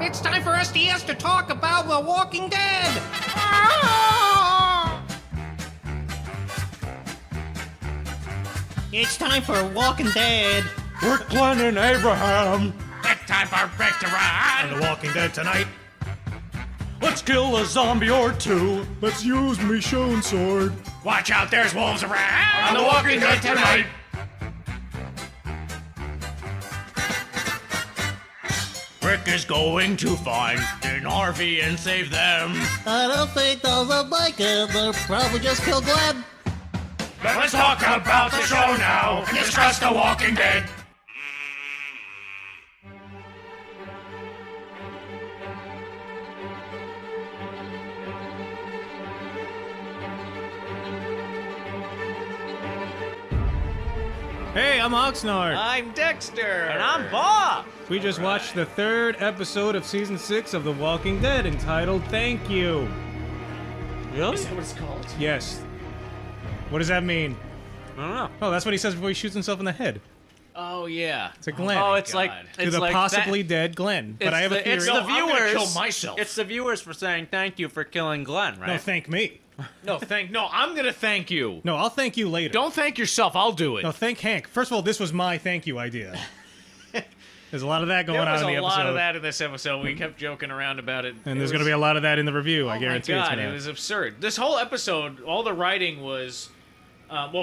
It's time for StS to talk about The Walking Dead! It's time for Walking Dead! We're Glen and Abraham. It's time for Rick to run! On The Walking Dead tonight. Let's kill a zombie or two. Let's use Michonne's sword. Watch out, there's wolves around! On The Walking Dead tonight! Rick is going to find an RV and save them. I don't think those are like it. They'll probably just kill Glen. Let's talk about the show now and discuss The Walking Dead. Hey, I'm Oxnard. I'm Dexter. And I'm Bob. We just watched the third episode of Season 6 of The Walking Dead entitled Thank You. Really? Is that what it's called? Yes. What does that mean? I don't know. Oh, that's what he says before he shoots himself in the head. Oh, yeah. To Glen. Oh, it's God. like to it's the like possibly that, dead Glen. But I have a theory. It's No, the I'm gonna viewers. kill myself. It's the viewers for saying thank you for killing Glen, right? No, thank me. No, I'm gonna thank you. No, I'll thank you later. Don't thank yourself, I'll do it. No, thank Hank. First of all, this was my thank you idea. There's a lot of that going there on was in the a episode. lot of that in this episode. We kept joking around about it. And there's going to be a lot of that in the review, I Oh guarantee my it's God, going it to. was absurd. This whole episode, all the writing was...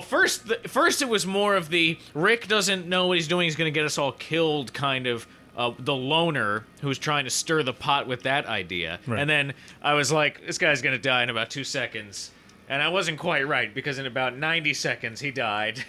first it was more of the Rick doesn't know what he's doing, he's going to get us all killed kind of the loner who's trying to stir the pot with that idea. Right. And then I was like, this guy's going to die in about 2 seconds. And I wasn't quite right, because in about 90 seconds he died.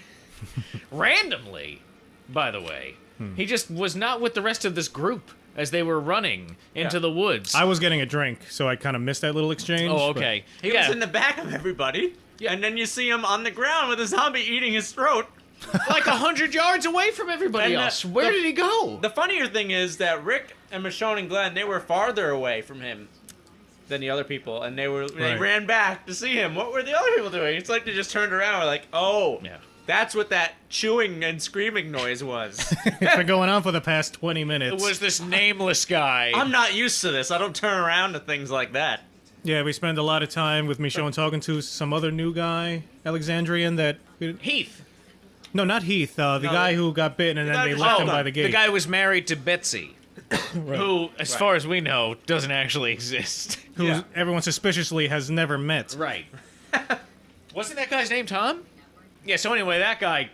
Randomly, by the way. He just was not with the rest of this group as they were running into the woods. I was getting a drink, so I kind of missed that little exchange. Oh, but- okay. He was in the back of everybody. Yeah. And then you see him on the ground with a zombie eating his throat. Like 100 yards away from everybody And, else. Where did he go? The funnier thing is that Rick and Michonne and Glen, they were farther away from him than the other people, and they Right. ran back to see him. What were the other people doing? It's like they just turned around and were like, oh, Yeah. that's what that chewing and screaming noise was. It's been going on for the past 20 minutes. It was this nameless guy. I'm not used to this. I don't turn around to things like that. Yeah, we spend a lot of time with Michonne talking to some other new guy, Alexandrian, that... Heath. No, not Heath. The guy who got bitten and then guy they who- left him oh, by the gate. The guy who was married to Betsy. Who, as far as we know, doesn't actually exist. who everyone suspiciously has never met. Right. Wasn't that guy's name Tom? Yeah, so anyway, that guy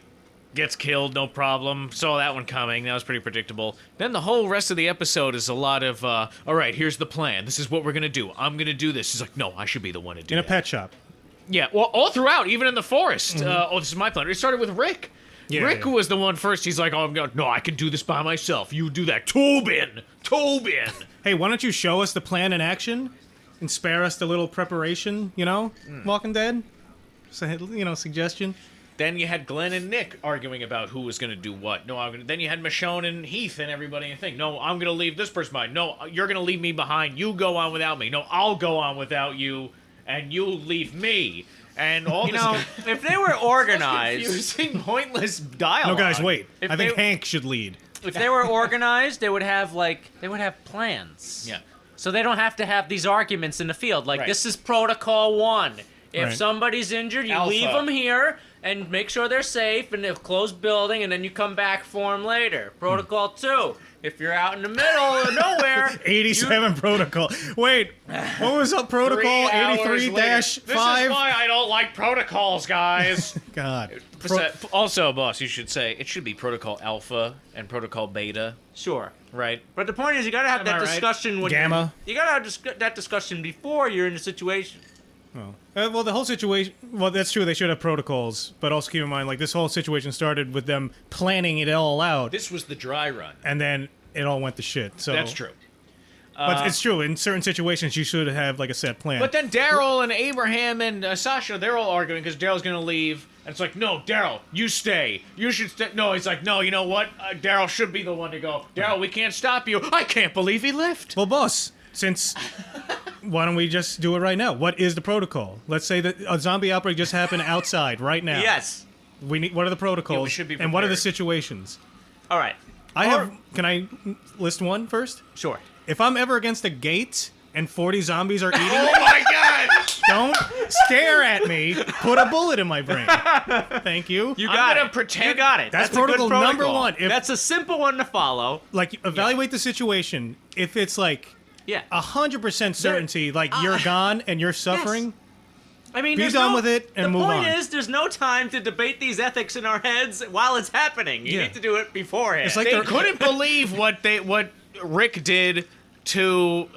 gets killed, no problem. Saw that one coming. That was pretty predictable. Then the whole rest of the episode is a lot of, all right, here's the plan. This is what we're going to do. I'm going to do this. He's like, no, I should be the one to do In a that. pet shop. Yeah, well, all throughout, even in the forest. This is my plan. It started with Rick. Yeah, Rick yeah. was the one first. He's like, oh, no, I can do this by myself. You do that. Tobin! Hey, why don't you show us the plan in action? And spare us the little preparation, you know? Walking Dead? So, you know, suggestion? Then you had Glenn and Nick arguing about who was going to do what. No, then you had Michonne and Heath and everybody and think, no, I'm going to leave this person behind. No, you're going to leave me behind. You go on without me. No, I'll go on without you, and you'll leave me. And all You this know, if they were organized, confusing, pointless dialogue. No, guys, wait. If I think they- Hank should lead. if they were organized, they would have plans. Yeah. So they don't have to have these arguments in the field. Like, Right. this is protocol 1. If Right. somebody's injured, you Alpha. leave them here and make sure they're safe in a closed building, and then you come back for them later. Protocol 2. If you're out in the middle of nowhere, 87 protocol. Wait, what was up protocol? 83-5? This is why I don't like protocols, guys. God. Also, boss, you should say it should be Protocol Alpha and Protocol Beta, sure. right? But the point is, you gotta have that I right? discussion when Gamma. You gotta have that discussion before you're in the situation. Well, the whole situation... Well, that's true. They should have protocols. But also keep in mind, like, this whole situation started with them planning it all out. This was the dry run. And then it all went to shit. So That's true. But it's true. In certain situations, you should have, like, a set plan. But then Daryl and Abraham and Sasha, they're all arguing because Daryl's going to leave. And it's like, no, Daryl, you stay. You should stay. No, he's like, no, you know what? Daryl should be the one to go. Daryl, we can't stop you. I can't believe he left. Well, boss, since... Why don't we just do it right now? What is the protocol? Let's say that a zombie outbreak just happened outside right now. Yes. We need. What are the protocols? Yeah, we should be and what are the prepared. situations? All right. Can I list one first? Sure. if I'm ever against a gate and 40 zombies are eating Oh me, my god! don't stare at me. Put a bullet in my brain. Thank you. You I'm got gonna it. pretend- You got it. That's a good protocol number protocol. one. If- That's a simple one to follow. Like, evaluate the situation. If it's like Yeah. 100% certainty, like you're gone and you're suffering, I mean, Be there's done no, with it and the move point on. is, there's no time to debate these ethics in our heads while it's happening. You Yeah. need to do it beforehand. It's like They they're- couldn't believe what Rick did to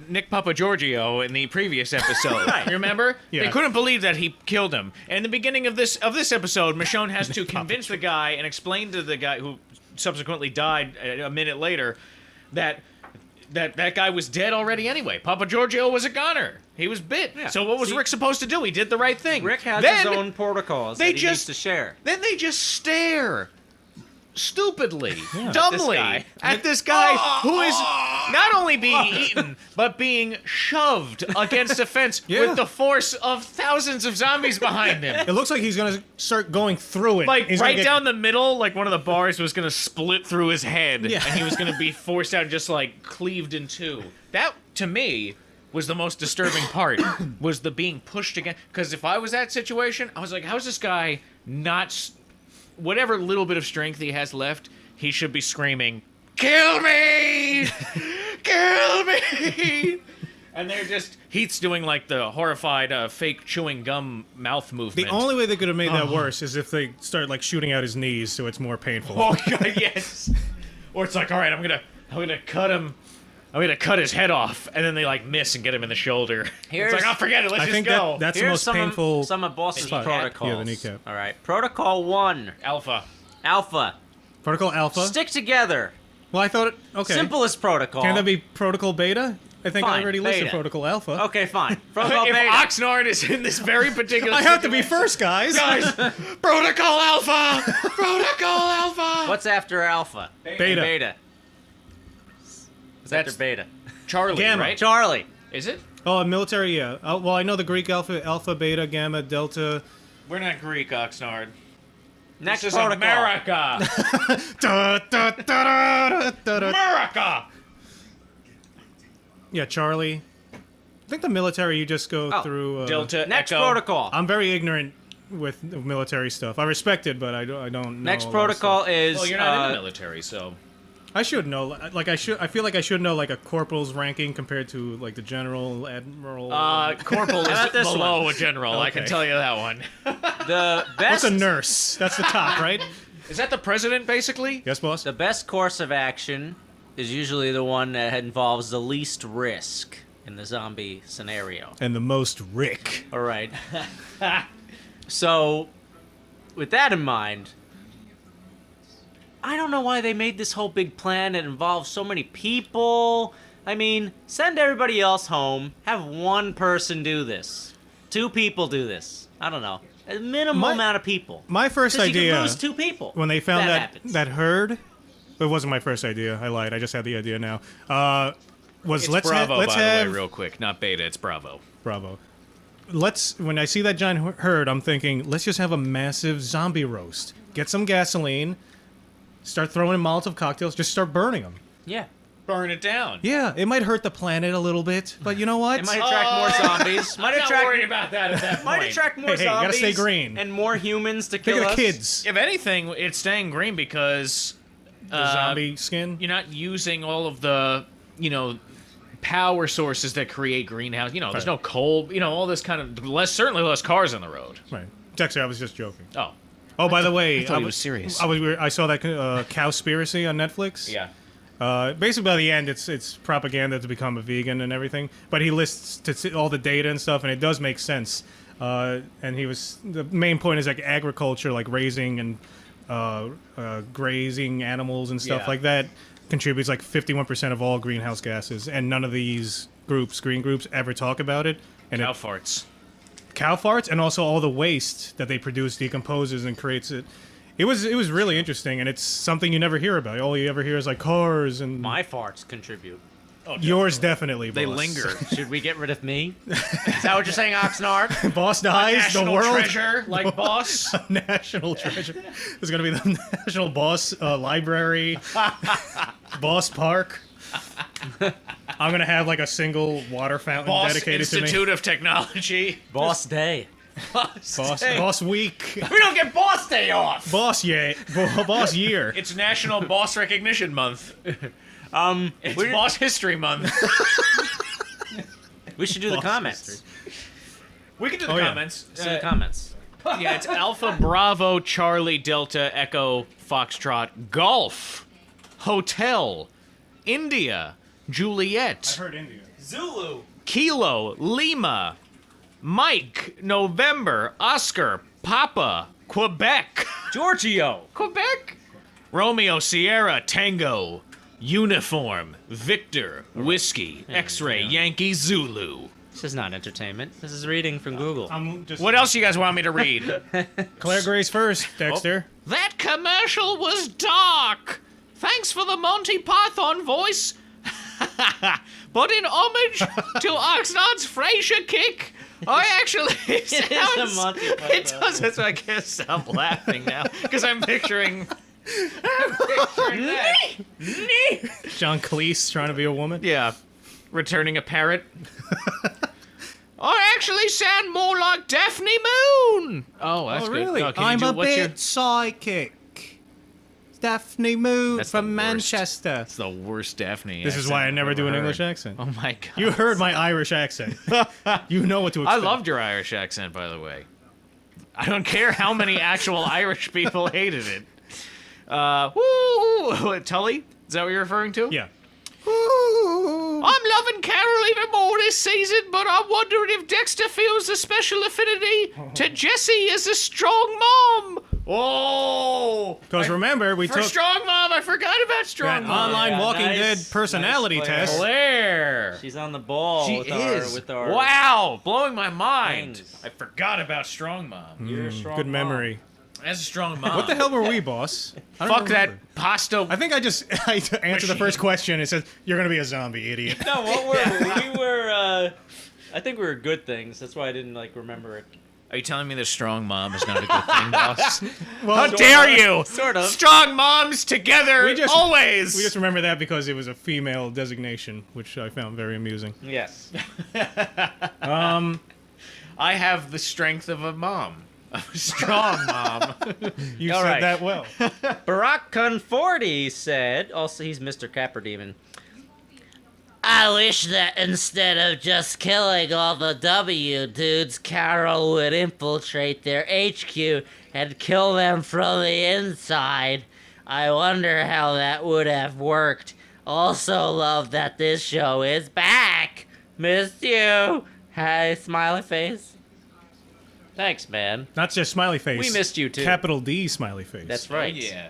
Nick Papagiorgio in the previous episode. You remember? Yeah. They couldn't believe that he killed him. And in the beginning of this episode, Michonne has to convince the guy and explain to the guy who subsequently died a minute later that guy was dead already anyway. Papagiorgio was a goner. He was bit. Yeah. So what was See- Rick supposed to do? He did the right thing. Rick has Then his own protocols that he needs to share. Then they just stare stupidly, This dumbly guy. at this guy who is not only being eaten, but being shoved against a fence Yeah. with the force of thousands of zombies behind him. it looks like he's going to start going through it. Like He's gonna right get- down the middle, like one of the bars was gonna split through his head, Yeah. and he was gonna be forced out and just like cleaved in two. That to me was the most disturbing part, was the being pushed again. Because if I was that situation, I was like, how's this guy not? Whatever little bit of strength he has left, he should be screaming, "Kill me! Kill me!" And they're just Heath's doing like the horrified fake chewing gum mouth movement. The only way they could have made that worse is if they start like shooting out his knees, so it's more painful. Oh god, yes. Or it's like, all right, I'm gonna cut him. I'm gonna cut his head off, and then they like miss and get him in the shoulder. Here's- It's like, oh, forget it. Let's I just think go. that's the Here's most some painful. of, some of Boss's kneecap. protocols. Yeah, the kneecap. All right. Protocol 1. Alpha. Alpha. Protocol Alpha. Stick together. Well, I thought. Okay. Simplest protocol. Can that be Protocol Beta? I think I Fine, already listed Beta. Protocol Alpha. Okay, fine. Protocol If Beta. Oxnard is in this very particular I have to be situation- first, guys. Guys, Protocol Alpha! Protocol Alpha! What's after Alpha? Beta. Beta. What's That's- after Beta? Charlie, Gamma. right? Charlie. Is it? Oh, military, yeah. Well, I know the Greek alpha, alpha, beta, gamma, delta. We're not Greek, Oxnard. Next This is protocol. America! Da, da, da, da, da, da. America! Yeah, Charlie. I think the military, you just go Oh, through. Delta, Next Echo. protocol. I'm very ignorant with military stuff. I respect it, but I don't know. Next a lot of protocol stuff. is Well, you're not in the military, so... I should know. Like I should. I feel like I should know like a corporal's ranking compared to like the general, admiral. Corporal How is about this below a general, I can Okay. tell you that one. the What's best. a nurse? That's the top, right? Is that the president, basically? Yes, boss. The best course of action is usually the one that involves the least risk in the zombie scenario. And the most Rick. All right. So, with that in mind, I don't know why they made this whole big plan that involves so many people. I mean, send everybody else home. Have one person do this. 2 people do this. I don't know. A minimal My- amount of people. My first 'Cause you idea could lose 2 people. when they found happens. that herd. It wasn't my first idea. I lied. I just had the idea now. Was It's let's Bravo, let's by have the way, real quick. Not Beta, it's Bravo. Bravo. When I see that giant herd, I'm thinking, let's just have a massive zombie roast. Get some gasoline, start throwing in Molotov cocktails, just start burning them. Yeah. Burn it down. Yeah, it might hurt the planet a little bit, but you know what? It might attract more zombies. Might I'm not attract worried about that at that Might point. attract more Hey, you gotta zombies. stay green. And more humans to Think kill of the us. kids. If anything, it's staying green because The zombie skin. you're not using all of the, power sources that create greenhouse. There's Right. no coal. All this kind of certainly less cars on the road. Right. Actually, I was just joking. Oh, Oh, by the way, thought he was serious. I saw that Cowspiracy on Netflix. yeah. Basically, by the end, it's propaganda to become a vegan and everything. But he lists all the data and stuff, and it does make sense. And the main point is like agriculture, like raising and grazing animals and stuff Yeah. like that, contributes like 51% of all greenhouse gases. And none of these green groups, ever talk about it. And Cow farts. cow farts, and also all the waste that they produce decomposes and creates it. It was really interesting, and it's something you never hear about. All you ever hear is like cars and My farts contribute. yours definitely. They boss. linger. Should we get rid of me? Is that what you're saying, Oxnard? Boss dies, the National world treasure, like boss. national treasure. There's gonna be the national boss library, boss park. I'm gonna have like a single water fountain Boss dedicated to me. Institute of Technology. Boss day. Boss week. We don't get Boss Day off. Boss year. It's National Boss Recognition Month. It's Boss History Month. We should do the Boss comments. history. We can do the Oh, yeah. comments. Let's do the comments. Yeah, it's Alpha Bravo Charlie Delta Echo Foxtrot Golf Hotel India Juliet Heard India. Zulu. Kilo Lima Mike November Oscar Papa Quebec Giorgio. Quebec Romeo Sierra Tango Uniform Victor Whiskey X-Ray Yankee Zulu. This is not entertainment. This is reading from Google. I'm just. What else you guys want me to read? Claire Grace first, Dexter. That commercial was dark. Thanks for the Monty Python voice. But in homage to Oxnard's Frasier kick, I actually It is a Monty Python. It does. That's why I can't stop laughing now because I'm picturing. that. John Cleese trying to be a woman. Yeah, returning a parrot. I actually sound more like Daphne Moon. Oh, that's good. Oh, can you do, what's your... psychic. Daphne Moon That's the from worst. Manchester. That's the worst Daphne. This is accent why I I've never do ever an English heard. accent. Oh my god. You heard my Irish accent. You know what to I expect. loved your Irish accent, by the way. I don't care how many actual Irish people hated it. Woo! Tully? Is that what you're referring to? Yeah. I'm loving Carol even more this season, but I'm wondering if Dexter feels a special affinity to Jessie as a strong mom. Oh! Because remember, we For took strong mom, I forgot about that strong mom. online Yeah, Walking nice. Dead personality Nice, Claire. test. Claire. She's on the ball She with is. our Wow, blowing my mind. things. I forgot about strong mom. You're a strong Good mom. memory. As a strong mom. What the hell were we, boss? I don't Fuck that remember. pasta. I think I just I answered the first question. It says, "You're gonna be a zombie, idiot." No, what were we were? I think we were good things. That's why I didn't remember it. Are you telling me that strong mom is not a good thing, boss? Well, How dare you? Sort of. Strong moms together We just- always. we just remember that because it was a female designation, which I found very amusing. Yes. I have the strength of a mom. A strong mom. You All said right. that well. Barack Conforti said. Also, he's Mr. Capper Demon. I wish that instead of just killing all the W dudes, Carol would infiltrate their HQ and kill them from the inside. I wonder how that would have worked. Also love that this show is back. Missed you. Hi, smiley face. Thanks, man. Not just smiley face. We missed you, too. Capital D smiley face. That's right. Yeah.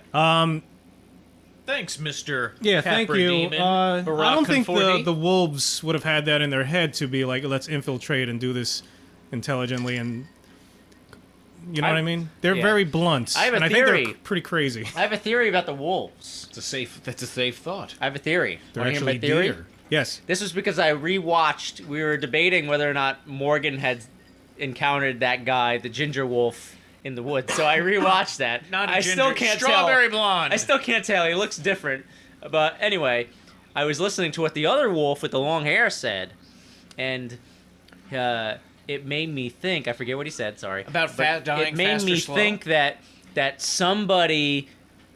Thanks, Mr. Yeah, thank you. Demon. I Barack don't think Conforti. the wolves would have had that in their head to be like, let's infiltrate and do this intelligently and. You know what I mean? They're yeah. very blunt. I have a and I theory. think they're pretty crazy. I have a theory about the wolves. That's a safe thought. I have a theory. They're Wanna hear actually my theory? deer. Yes. This was because I rewatched. We were debating whether or not Morgan had encountered that guy, the ginger wolf, in the woods. So I rewatched that. Not a I ginger, still can't strawberry tell. blonde. I still can't tell. He looks different. But anyway, I was listening to what the other wolf with the long hair said, and it made me think. I forget what he said. Sorry. About But dying It made fast or me slow? think that somebody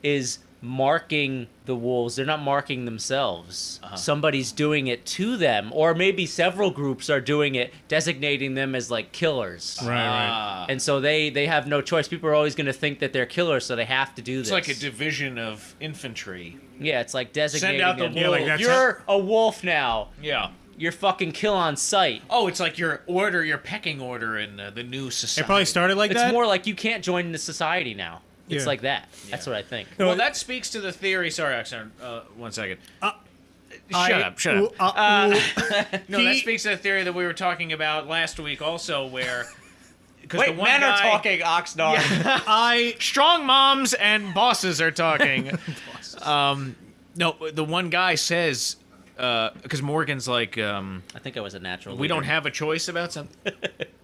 is marking the wolves. They're not marking themselves. Somebody's doing it to them, or maybe several groups are doing it, designating them as like killers. Right. And so they have no choice. People are always going to think that they're killers, so they have to do this. It's like a division of infantry. Yeah, it's like designating out the them. wolf. Yeah, like that's You're a wolf now. Yeah. You're fucking kill on sight. Oh, it's like your pecking order in the new society. It probably started like It's that. more like you can't join the society now. It's Yeah. like that. That's what I think. No, Well, that speaks to the theory. Sorry, Oxnard. 1 second. Shut I- up. Shut up. No, that He- speaks to the theory that we were talking about last week also, where... Because Wait, men are talking, Oxnard. Strong moms and bosses are talking. No, the one guy says... Because Morgan's like... I think I was a natural we leader. don't have a choice about something.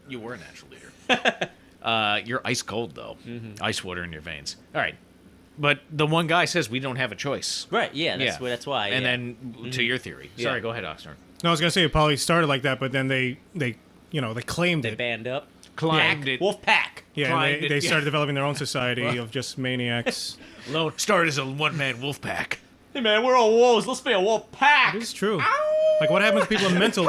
You were a natural leader. You're ice cold, though. Ice water in your veins. All right. But the one guy says we don't have a choice. Right, yeah, that's why. And yeah. then to your theory. Yeah. Sorry, go ahead, Oxnard. No, I was gonna say it probably started like that, but then they claimed They it. band up. Climbed Pack. it. Wolf pack. Yeah, climbed and it, they yeah. started developing their own society of just maniacs. Started as a one-man wolf pack. Hey man, we're all wolves. Let's be a wolf pack. It's true. Like, what happens to people in mental?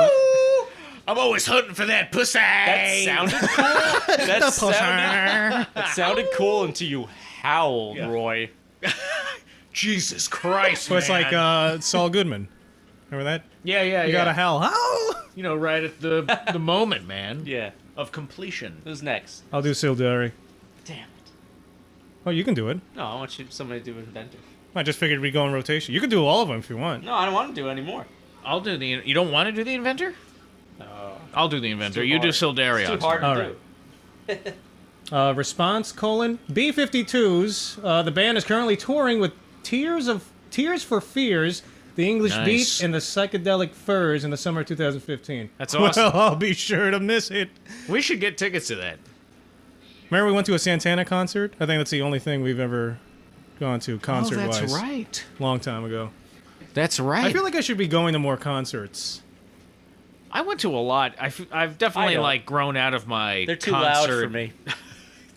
I'm always hunting for that pussy. That sounded cool. That sounded cool until you howled, Roy. Jesus Christ, So it's man. like Saul Goodman. Remember that? Yeah. You gotta howl. Howl! You know, right at the moment, man. Yeah. Of completion. Who's next? I'll do Sildari. Damn it. Oh, you can do it. No, I want somebody to do Inventor. I just figured we'd go in rotation. You can do all of them if you want. No, I don't want to do it anymore. I'll do the... You don't want to do the inventor? No. I'll do the inventor. too You do hard. Sildari. It's too hard to All do. right. Response, B-52s. The band is currently touring with Tears for Fears, The English Nice. Beat, and the Psychedelic Furs in the summer of 2015. That's awesome. Well, I'll be sure to miss it. We should get tickets to that. Remember we went to a Santana concert? I think that's the only thing we've ever gone to concert-wise. right. Long time ago. That's right. I feel like I should be going to more concerts. I went to a lot. I've definitely don't. like grown out of my They're too concert. loud for me.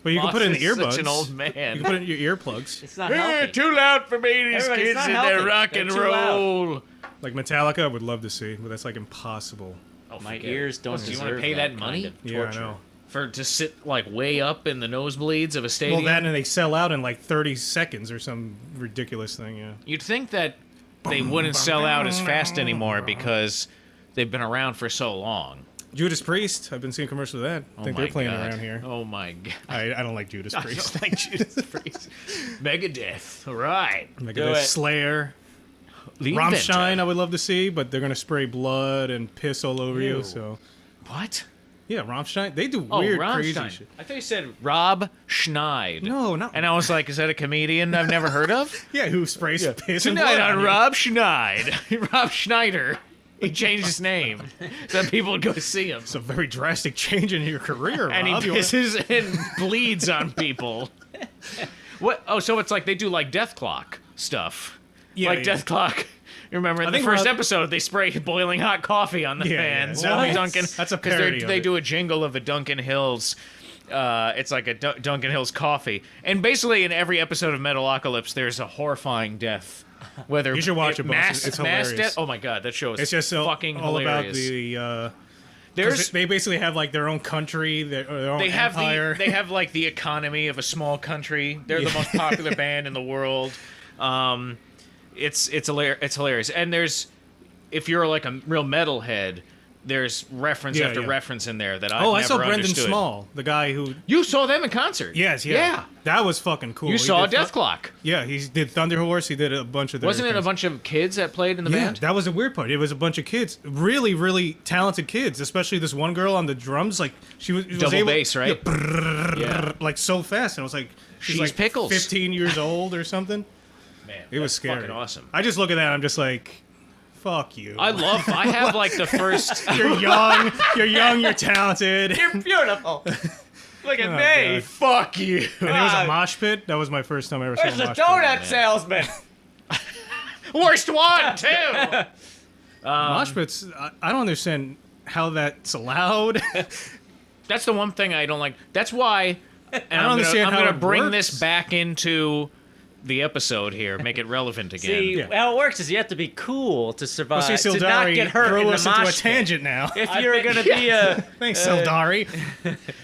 But you can put it in the Boss is earbuds. Such an old You man. can put it in your earplugs. It's not Eh, healthy. too loud for me. These Everybody, it's kids not in healthy. their rock They're and too loud. roll. Like Metallica, I would love to see, but that's like impossible. Oh, My forget ears it. don't Do you deserve want to pay that kind money of Yeah, I torture. know. for to sit like way up in the nosebleeds of a stadium? Well, that and they sell out in like 30 seconds or some ridiculous thing, yeah. You'd think that they wouldn't sell out as fast anymore because they've been around for so long. Judas Priest, I've been seeing commercials of that. I think my they're playing God. around here. Oh my god. I don't like Judas I Priest. don't like Judas Priest. Megadeth. All right. Megadeth, it. Slayer, The Rammstein, I Inventor. would love to see, but they're gonna spray blood and piss all over you. Ew. So What? yeah, Rammstein, they do Oh, weird, Rammstein. crazy shit. I thought you said Rob Schneid. No, not. And I was like, is that a comedian I've never heard of? Yeah, who sprays piss and Tonight blood on you. Rob Schneid. Rob Schneider. He changed his name so that people would go see him. It's a very drastic change in your career, And he Rob. You wanna- pisses and bleeds on people. What? Oh, so it's like they do like Death Clock stuff. Yeah, like yeah. Death Clock. You remember in the think first Rob- episode they spray boiling hot coffee on the Yeah, fans. yeah. What? Duncan. That's a 'cause parody of They it. do a jingle of the Duncan Hills. It's like a Duncan Hills coffee, and basically in every episode of Metalocalypse, there's a horrifying death. Whether You should watch it, boss. mass, It's mass hilarious. death. Oh my god, that show is It's just fucking all about hilarious. the. 'Cause There's they basically have like their own country, their own they have empire. they have like the economy of a small country. They're the most popular band in the world. It's hilarious. And there's if you're like a real metalhead, there's reference Yeah, after yeah. reference in there that I've Oh, never I saw Brendan understood. Small, the guy who. You saw them in concert. Yes, yeah. That was fucking cool. You He saw did Death Clock. Yeah, he did Thunder Horse. He did a bunch of their Wasn't it a things. bunch of kids that played in the Yeah, band? that was the weird part. It was a bunch of kids, really, really talented kids. Especially this one girl on the drums. Like she was Double able, bass, right? Yeah, like so fast, and I was like, she's She's like pickles. 15 years old or something. Man, It was that's scary. fucking awesome. I just look at that. I'm just like, fuck you. I have like the first. You're young. You're young. You're talented. You're beautiful. Look at Oh, me. God. Fuck you. And it was a mosh pit. That was my first time I ever saw Where's a the mosh donut pit. salesman? Worst one too. Mosh pits. I don't understand how that's allowed. That's the one thing I don't like. That's why. And I don't understand I'm how gonna it bring works. this back into the episode here, make it relevant again. See, Yeah. how it works is you have to be cool to survive, See, to not Sildari get hurt threw in the us into a mosh pit. tangent now. If you're gonna be a, Thanks, Sildari.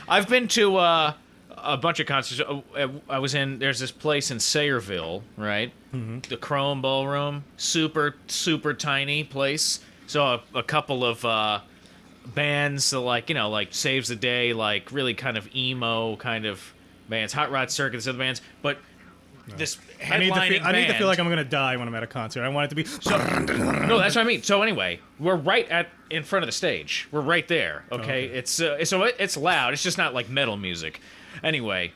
I've been to a bunch of concerts. I was in. There's this place in Sayreville, right? Mm-hmm. The Chrome Ballroom, super tiny place. So a couple of bands, like like Saves the Day, like really kind of emo kind of bands. Hot Rod Circus, other bands, but this I need headlining to band. feel like I'm gonna die when I'm at a concert. I want it to be. No, that's what I mean. So anyway, we're right in front of the stage. We're right there. Okay, it's loud. It's just not like metal music. Anyway,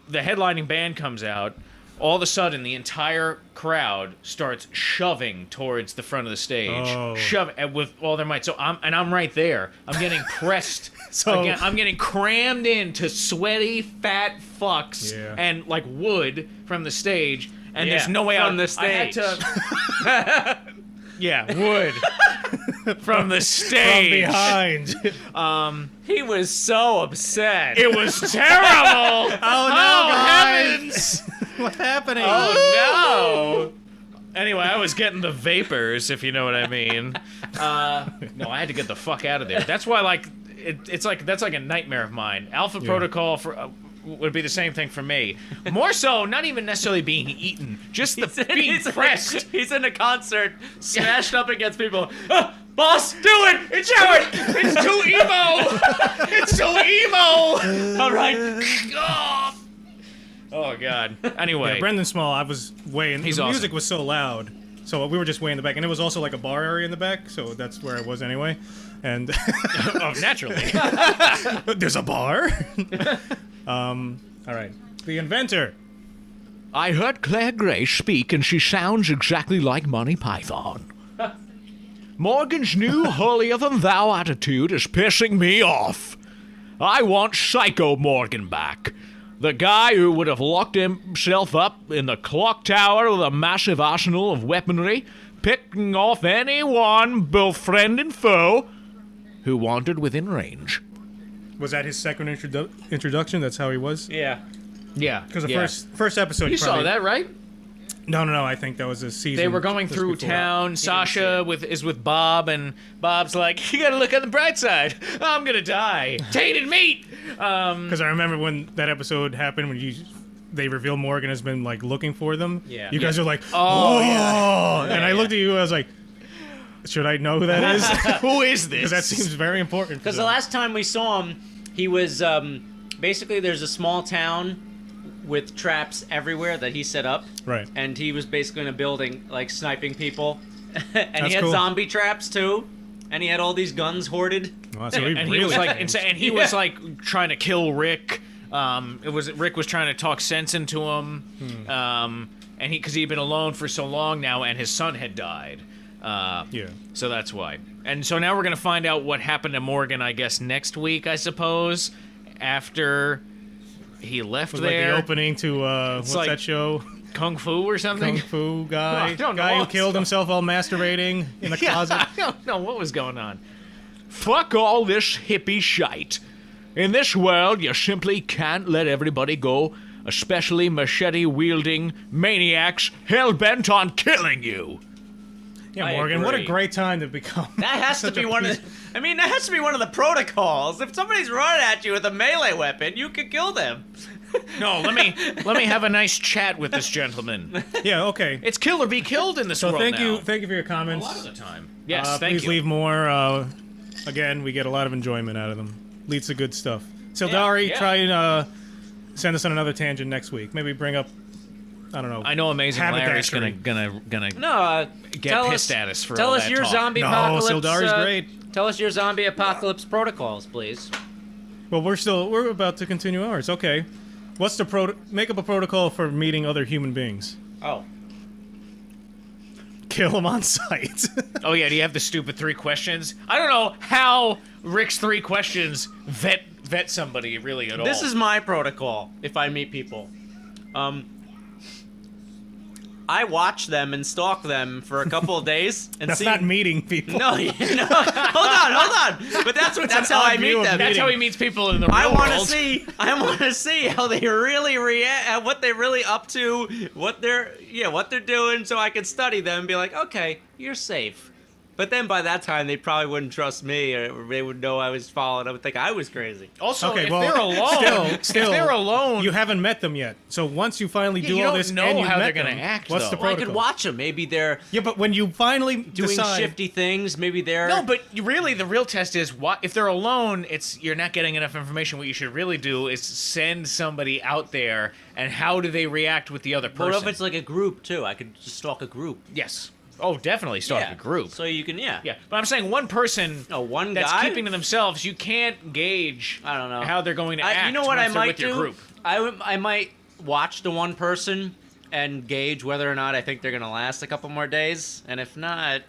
the headlining band comes out. all of a sudden the entire crowd starts shoving towards the front of the stage. Oh. Shove with all their might. So I'm right there. I'm getting pressed. So- again, I'm getting crammed into sweaty fat fucks Yeah. and like wood from the stage. And Yeah, there's no way from out. the stage. I had to, yeah, wood from the From stage. behind. He was so upset. It was terrible. Oh, no, guys. Heavens. What's happening? Oh no! Anyway, I was getting the vapors, if you know what I mean. No, I had to get the fuck out of there. That's why, like, it's like that's like a nightmare of mine. Alpha Protocol for would be the same thing for me. More so, not even necessarily being eaten, just the being pressed. He's in a concert, smashed up against people. Boss, do it! It's Howard. It's too emo. It's too emo. All right. Oh God. Anyway, Yeah, Brendan Small, I was way in. He's the awesome. music was so loud, so we were just way in the back, and it was also like a bar area in the back, so that's where I was anyway. And oh, naturally. there's a bar. All right, the inventor. I heard Claire Grace speak, and she sounds exactly like Monty Python. Morgan's new holier-than-thou attitude is pissing me off. I want Psycho Morgan back. The guy who would have locked himself up in the clock tower with a massive arsenal of weaponry, picking off anyone, both friend and foe, who wandered within range. Was that his second introduction? That's how he was. Yeah. Yeah. Because the yeah. first episode. You saw that, right? No. I think that was a season. They were going just through before. town. Sasha is with Bob, and Bob's like, "You gotta look on the bright side. I'm gonna die. Tainted meat." Because I remember when that episode happened, when they reveal Morgan has been like looking for them. Yeah. You guys are like, Oh, oh, and I looked at you. I was like, should I know who that is? Who is this? Because that seems very important. Because the last time we saw him, he was basically there's a small town with traps everywhere that he set up. Right. And he was basically in a building, like sniping people. And That's he had cool. zombie traps too. And he had all these guns hoarded. Wow, so he and really he was like, changed. and he was like trying to kill Rick. Rick was trying to talk sense into him. And because he'd been alone for so long now, and his son had died. Yeah. So that's why. And so now we're gonna find out what happened to Morgan, I guess, next week, I suppose, after he left Was like there. the opening to what's like that show? Kung Fu or something. Kung Fu guy. I don't know Guy who what's killed going- himself while masturbating in the Yeah, closet. I don't know what was going on. Fuck all this hippie shite. In this world, you simply can't let everybody go, especially machete-wielding maniacs hell-bent on killing you. Yeah, I Morgan, what a agree. great time to become. That has to such be a one of piece- the, I mean, that has to be one of the protocols. If somebody's running at you with a melee weapon, you could kill them. No, let me have a nice chat with this gentleman. Yeah, okay. It's kill or be killed in this So world thank now. you for your A comments. lot of the time. Yes, thank please you. leave more. Again, we get a lot of enjoyment out of them. Leads to good stuff. Sildari, yeah. try and send us on another tangent next week. Maybe bring up, I don't know. I know Amazing Larry's Haberdashery. gonna No, get tell pissed us, at us for tell all us that your talk. zombie No, apocalypse. Sildari's great. Tell us your zombie apocalypse protocols, please. Well, we're about to continue ours. Okay. What's the make up a protocol for meeting other human beings? Oh. Kill them on sight. Oh yeah, do you have the stupid 3 questions? I don't know how Rick's 3 questions vet somebody really at all. This is my protocol if I meet people. I watch them and stalk them for a couple of days and That's see. not meeting people. No, hold on. But that's how odd I meet view of them. That's how he meets people in the real I want to world. see how they really react, what they're really up to, what they're doing, so I can study them and be like, okay, you're safe. But then by that time, they probably wouldn't trust me, or they would know I was followed. I would think I was crazy. Also, Okay, if well, they're alone, still, if they're alone, You haven't met them yet. So once you finally do you all don't this know and you how met they're gonna them, act, what's though. the Well, I protocol? could watch them. Maybe they're Yeah, but when you finally doing decide, shifty things. Maybe they're No, but really, the real test is what if they're alone. You're not getting enough information. What you should really do is send somebody out there, and how do they react with the other person? What if it's like a group too? I could just stalk a group. Yes. Oh, definitely start Yeah. a group. So you can, yeah. Yeah, but I'm saying one person Oh, one that's guy? keeping to themselves, you can't gauge I don't know how they're going to act You know what once I they're might with do? your group. I might watch the one person and gauge whether or not I think they're gonna last a couple more days. And if not,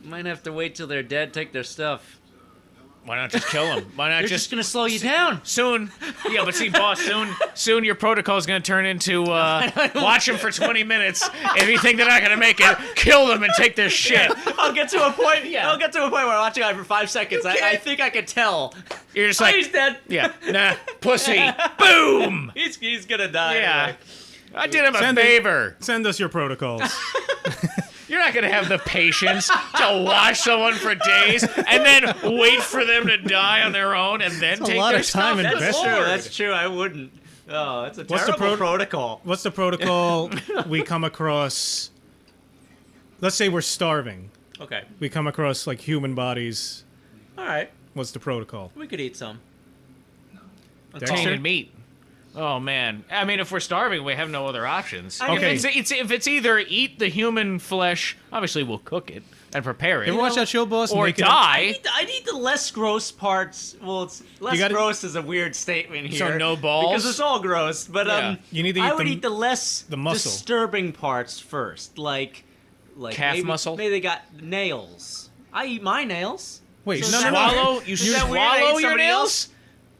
might have to wait till they're dead, take their stuff. Why not just kill them? Why not They're just gonna slow you down. Soon, yeah, but see, boss, soon your protocol is going to turn into watch them for 20 minutes. If you think they're not going to make it, kill them and take their shit. I'll get to a point. I'll get to a point where I'm watching it for 5 seconds. I think I can tell. You're just like, he's dead. Yeah, nah, pussy. Boom. He's gonna die. Yeah, Anyway. I did him a favor. Send us your protocols. You're not going to have the patience to watch someone for days and then wait for them to die on their own and then take a lot their of time stuff. invested. That's true. I wouldn't. Oh, that's a What's the terrible protocol. What's the protocol we come across? Let's say we're starving. Okay. We come across like human bodies. All right. What's the protocol? We could eat some. Dexter? Tainted meat. Oh man! I mean, if we're starving, we have no other options. Okay. If it's either eat the human flesh, obviously we'll cook it and prepare it, You ever watch that show, boss? or Naked- die. I need the less gross parts. Well, it's less gotta- gross is a weird statement here. So no balls? Because it's all gross. But Yeah. You need to I eat would the- eat the less the muscle. disturbing parts first, like Calf maybe, muscle? Maybe they got nails. I eat my nails. Wait, So no, is no, that no. Swallow? weird? You Is that weird? I ate swallow your somebody nails? else?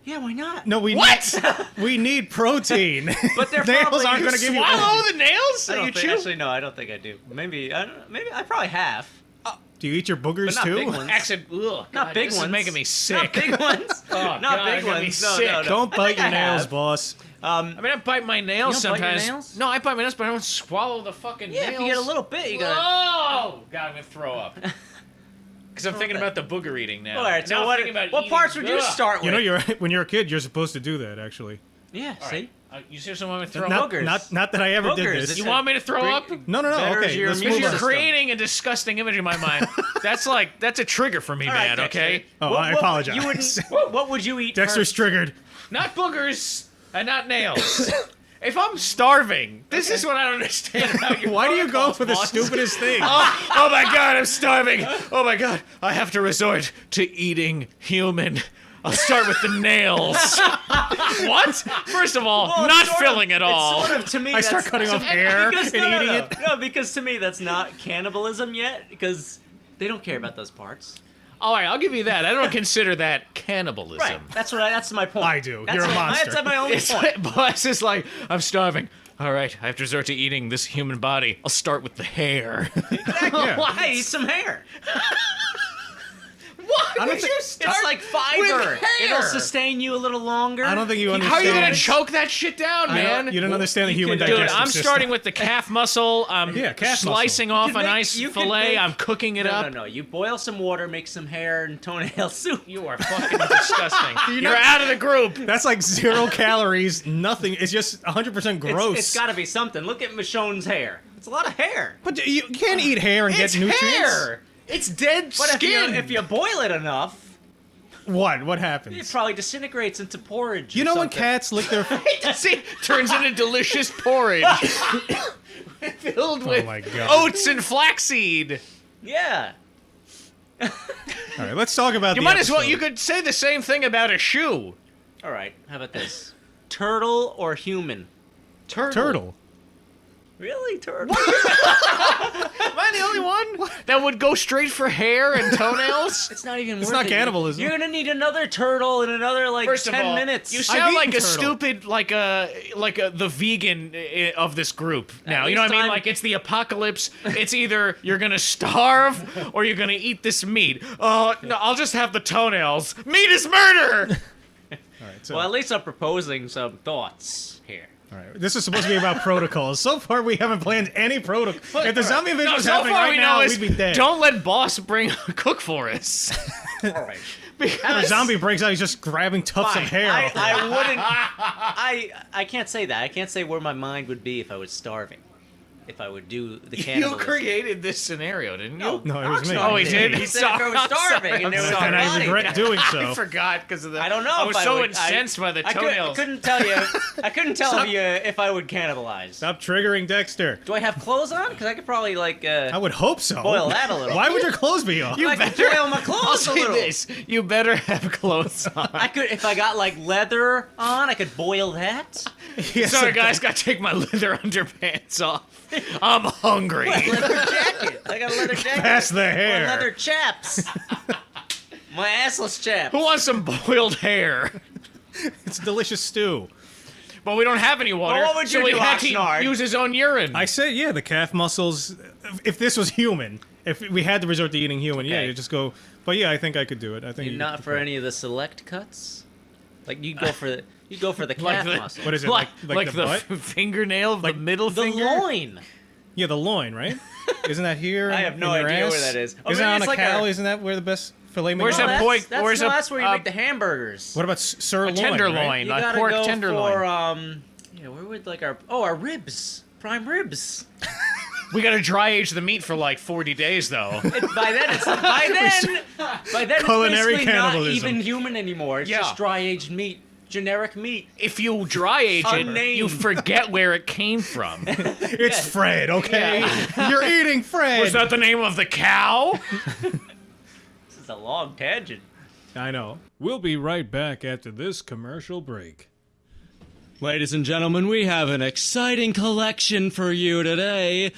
Yeah, why not? No, we What? we need protein. But they're nails probably- aren't you going to give you. Swallow the nails I that don't you think, chew? actually, no, I don't think I do. Maybe I probably have. Do you eat your boogers But not too? big ones. Actually, ugh, Not God, big this ones. is making me sick. Not big ones. Oh, Not God, big I'm gonna be ones. No, sick. no, no. Don't I bite think your I nails, have. boss. I mean, I bite my nails You don't bite your sometimes. nails? No, I bite my nails, but I don't swallow the fucking Yeah, nails. if you get a little bit, you gotta. Oh, God, I'm gonna throw up. Because I'm thinking about the booger eating now. All right. Now So I'm what? thinking about What eating. parts would you Ugh. start with? You know, when you're a kid, you're supposed to do that. Actually, Yeah. All See. right. You seriously want me to throw not, up? Boogers. not that I ever did Boogers, this. it's You want me to throw up? No, betters okay. your Let's immune move Because on. you're system. creating a disgusting image in my mind. That's a trigger for me, All right, man, Dexter. okay? Oh, I apologize. You wouldn't. What would you eat? Dexter's first? triggered. Not boogers and not nails. If I'm starving, this is what I don't understand about your Why do you go protocols, for the boss. stupidest thing? Oh my God, I'm starving. Oh my God, I have to resort to eating human. I'll start with the nails. What? First of all, Well, it's not sort filling of, at all. It's sort of to me. I start that's- cutting off hair because, and eating it. No, because to me that's not cannibalism yet. Because they don't care about those parts. All right, I'll give you that. I don't consider that cannibalism. Right. That's my point. I do. That's You're a monster. That's my only It's point. like, boss is like, I'm starving. All right, I have to resort to eating this human body. I'll start with the hair. Yeah. Hey, eat some hair. Why don't would think- you start It's like fiber. with hair? It'll sustain you a little longer. I don't think you How understand. are you gonna choke that shit down, man? You don't understand the human could- Dude, digestive I'm system. starting with the calf muscle. I'm Yeah, calf slicing muscle. off You a can nice you can fillet. make- I'm cooking it up. No. You boil some water, make some hair and toenail soup. You are fucking disgusting. You're out of the group. That's like 0 calories, nothing. It's just 100% gross. It's got to be something. Look at Michonne's hair. It's a lot of hair. But you can't eat hair and It's get nutrients. hair. It's dead But skin. if you boil it enough, What? What it happens? probably disintegrates into porridge. You or know when something. cats lick their. See, turns into delicious porridge filled with my God. oats and flaxseed. Yeah. All right, let's talk about. You the might as well. episode. You could say the same thing about a shoe. All right. How about this? Turtle or human? Turtle. Really, turtle? Am I the only one that would go straight for hair and toenails? It's not even. It's worth not it. cannibalism. You're gonna need another turtle in another like First of 10 all, minutes. you I've sound like eaten a turtle. stupid, like the vegan of this group. Now you know least what I mean? I'm- Like it's the apocalypse. It's either you're gonna starve or you're gonna eat this meat. Oh no, I'll just have the toenails. Meat is murder. All right, so, Well, at least I'm proposing some thoughts here. all right. This is supposed to be about protocols. So far, we haven't planned any protocol. If the zombie invasion No, was so happening far right we now, know is we'd be dead. don't let boss bring cook for us. All right. If a zombie breaks out, he's just grabbing tufts Fine. of hair. off them. I wouldn't. I can't say that. I can't say where my mind would be if I was starving. if I would do the You cannibalism. created this scenario, didn't you? No, it was me. Oh, he did? He said if I was starving and there was And a I body. regret doing so. I forgot because of the. I don't know. I was if so I would, incensed by the I toenails. couldn't tell you. I couldn't tell you if I would cannibalize. Stop triggering Dexter. Do I have clothes on? Because I could probably like I would hope so. boil that a little. Why would your clothes be off? I could boil my clothes I'll a say little. this: you better have clothes on. I could, if I got like leather on, I could boil that. Yes, Sorry, it guys, gotta take my leather underpants off. I'm hungry. Leather jacket. I got a leather jacket. Pass the My hair. leather chaps. My assless chaps. Who wants some boiled hair? It's delicious stew. But we don't have any water, Well, what would so you we do, had to Oxnard? use his own urine. I said, yeah, the calf muscles. If this was human, if we had to resort to eating human, yeah, Okay. you just go. But yeah, I think I could do it. I think You're not for any of the select cuts. Like you go for the calf muscle. What is it? like Like the butt? fingernail, the middle The finger. loin. Yeah, the loin, right? Isn't that here? I have no in your idea ass? where that is. Oh, Isn't maybe that on it's a like cow? a- Isn't that where the best filet mignon? Where's No, that is? point- that's, where's a- that's where you uh, make the hamburgers. What about sirloin? tenderloin. right? You Like gotta pork go tenderloin. for where would like our ribs, prime ribs. We gotta dry age the meat for like 40 days, though. By then it's Culinary basically not cannibalism. even human anymore. It's Yeah. just dry aged meat, generic meat. If you dry age it, Unnamed. you forget where it came from. It's Fred, okay? You're eating Fred. Was that the name of the cow? This is a long tangent. I know. We'll be right back after this commercial break. Ladies and gentlemen, we have an exciting collection for you today.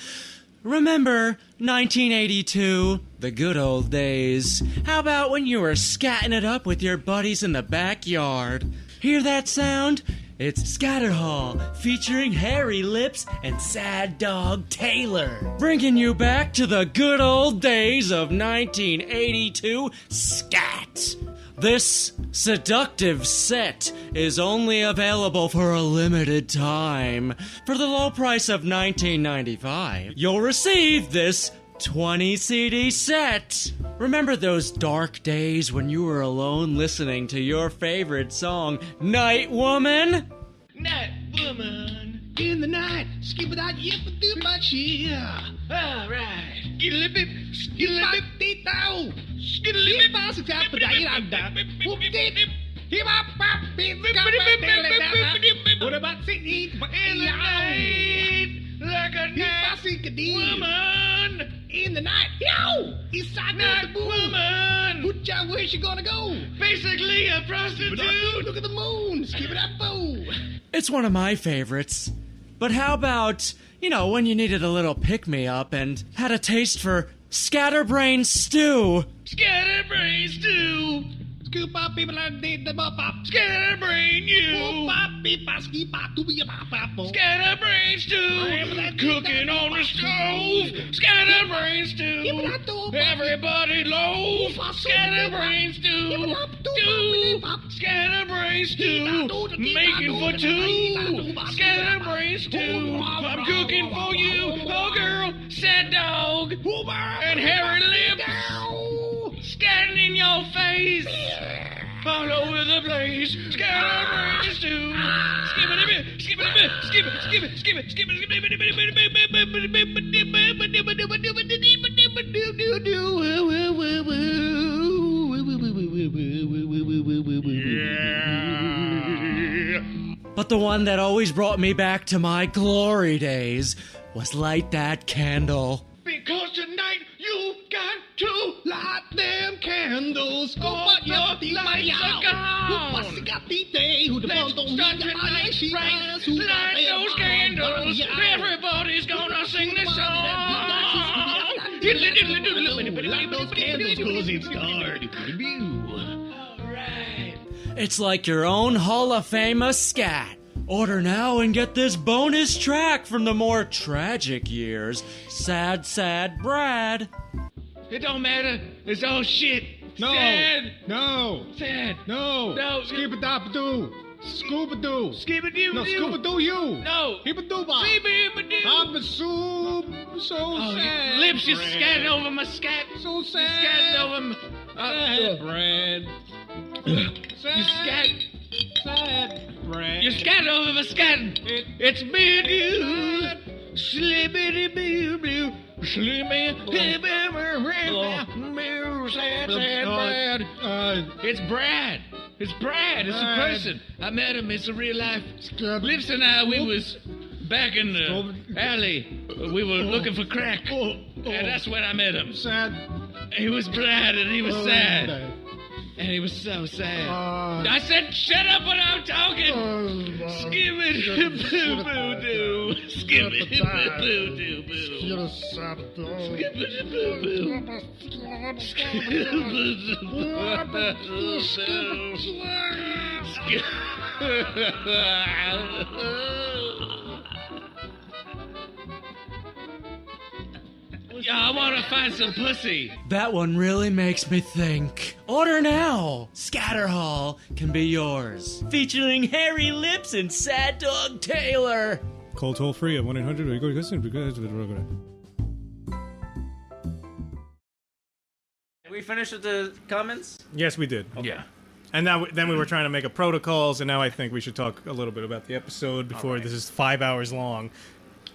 Remember 1982, the good old days. How about when you were scatting it up with your buddies in the backyard? Hear that sound? It's Scatohol, featuring Hairy Lips and Sad Dog Taylor. Bringing you back to the good old days of 1982 scat. This seductive set is only available for a limited time. For the low price of $19.95, you'll receive this 20 CD set. Remember those dark days when you were alone listening to your favorite song, Night Woman? Night woman in the night, skip it out, yip it do my cheer. All right, skittle bip, dee dow, skittle bip, bounce it up, but I down, whoop dip, hip hop, pop, bip, what about singing in the night, like a night woman in the night, yo, inside the woman, which way she gonna go? Basically a prostitute. Look at the moon, skip it up, boo. It's one of my favorites. But how about, when you needed a little pick-me-up and had a taste for scatterbrain stew? Scatterbrain stew. Scoop up people and did the bop bop. Scatterbrain you. Scatterbrain stew. Cooking on the stove. Scatterbrain stew. Everybody loaf. Scatterbrain stew. Scatterbrain stew. Making for two. Scatterbrain stew. I'm cooking for you. Oh girl, sad dog. And hairy lips. Scatting in your face. All over the place. Scatterbrain stew. Skip it a bit. Skip it a bit. Skip it. Skip it. Skip it. Skip it. Skip But the one that always brought me back to my glory days was Light That Candle. Because tonight you got to light them candles. Oh, your lights are gone. Let's start tonight right. Light those candles. Everybody's gonna sing this song. Light those candles 'cause it's dark. Alright. It's like your own Hall of Fame scat. Order now and get this bonus track from the more tragic years. Sad, Sad Brad. It don't matter. It's all shit. No. Sad. No. Sad. No. No. Skip-a-dop-a-doo. Scoop-a-doo. Skibba-doo. No, scoop-a-doo you. No. Hip-a-doo-bop. Skibba-doo. I'm a soup. So Oh, sad. your lips just Brad. scattered over my scat. So sad. Scattered over my... Sad bread. You scat. Sad bread. You scattered over my scatting. It's me and you. Slippity boo boo. Slippity Brad. It's Brad. It's Brad. It's a person. I met him. It's a real life. Lips and I, we was back in the alley. We were looking for crack. And that's when I met him. Sad. He was Brad and he was sad. And he was so sad. I said, shut up when I'm talking! Skibbity boo boo doo. Skibbity boo boo doo boo. Skibbity boo boo. Yeah, I want to find some pussy. That one really makes me think. Order now! Scatohol can be yours. Featuring hairy lips and sad dog Taylor. Call toll free at 1-800. Did we finish with the comments? Yes, we did. Yeah. And now, then we were trying to make a protocols, and now I think we should talk a little bit about the episode before this is 5 hours long.